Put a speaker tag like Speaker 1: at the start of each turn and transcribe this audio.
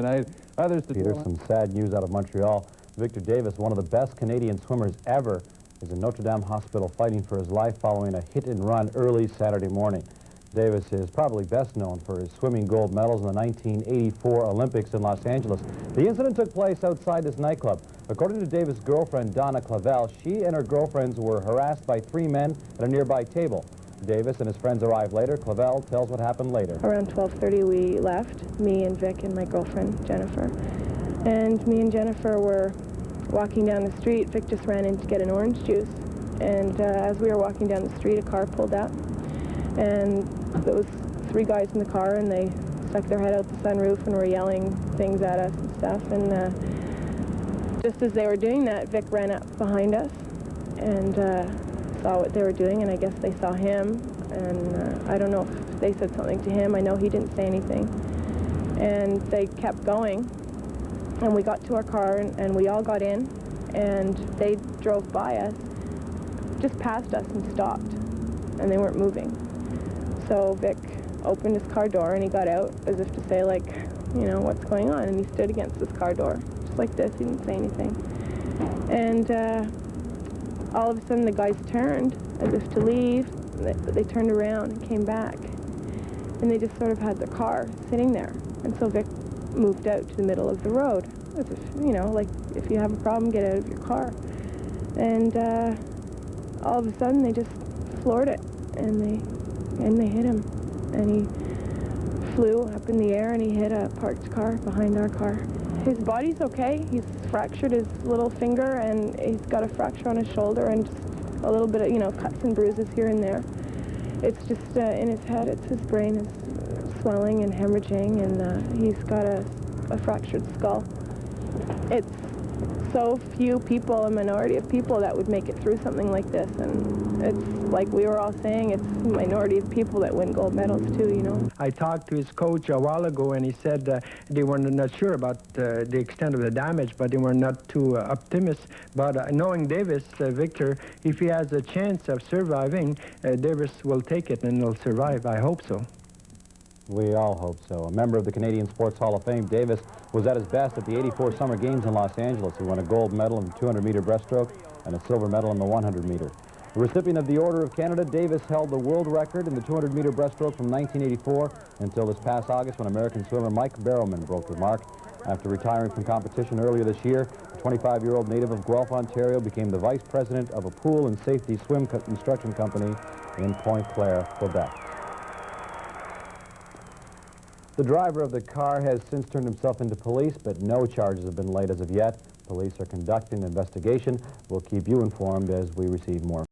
Speaker 1: Tonight, others to
Speaker 2: Peter, some sad news out of Montreal. Victor Davis, one of the best Canadian swimmers ever, is in Notre Dame Hospital fighting for his life following a hit-and-run early Saturday morning. Davis is probably best known for his swimming gold medals in the 1984 Olympics in Los Angeles. The incident took place outside this nightclub. According to Davis' girlfriend, Donna Clavel, she and her girlfriends were harassed by 3 men at a nearby table. Davis and his friends arrived later. Clavel tells what happened later.
Speaker 3: Around 12:30 we left, me and Vic and my girlfriend, Jennifer. And me and Jennifer were walking down the street. Vic just ran in to get an orange juice. And as we were walking down the street, a car pulled up. And there was 3 guys in the car, and they stuck their head out the sunroof and were yelling things at us and stuff. And just as they were doing that, Vic ran up behind us and saw what they were doing, and I guess they saw him, and I don't know if they said something to him. I know he didn't say anything. And they kept going, and we got to our car, and we all got in, and they drove by us, just past us and stopped, and they weren't moving. So Vic opened his car door, and he got out as if to say, like, you know, what's going on? And he stood against this car door, just like this. He didn't say anything. And all of a sudden, the guys turned as if to leave. They turned around and came back. And they just sort of had the car sitting there. And so Vic moved out to the middle of the road, as if, you know, like, if you have a problem, get out of your car. And all of a sudden, they just floored it, and they hit him. And he flew up in the air, and he hit a parked car behind our car. His body's okay. He's fractured his little finger, and he's got a fracture on his shoulder, and just a little bit of, you know, cuts and bruises here and there. It's just in his head. His brain is swelling and hemorrhaging, and he's got a fractured skull. It's so few people, a minority of people, that would make it through something like this, and it's like we were all saying, it's a minority of people that win gold medals too, you know.
Speaker 4: I talked to his coach a while ago, and he said they were not sure about the extent of the damage, but they were not too optimistic. But knowing Davis, Victor, if he has a chance of surviving, Davis will take it and he'll survive. I hope so.
Speaker 2: We all hope so. A member of the Canadian Sports Hall of Fame, Davis was at his best at the '84 Summer Games in Los Angeles. He won a gold medal in the 200-meter breaststroke and a silver medal in the 100-meter. The recipient of the Order of Canada, Davis held the world record in the 200-meter breaststroke from 1984 until this past August, when American swimmer Mike Barrowman broke the mark. After retiring from competition earlier this year, the 25-year-old native of Guelph, Ontario, became the vice president of a pool and safety swim instruction company in Pointe Claire, Quebec. The driver of the car has since turned himself into police, but no charges have been laid as of yet. Police are conducting an investigation. We'll keep you informed as we receive more.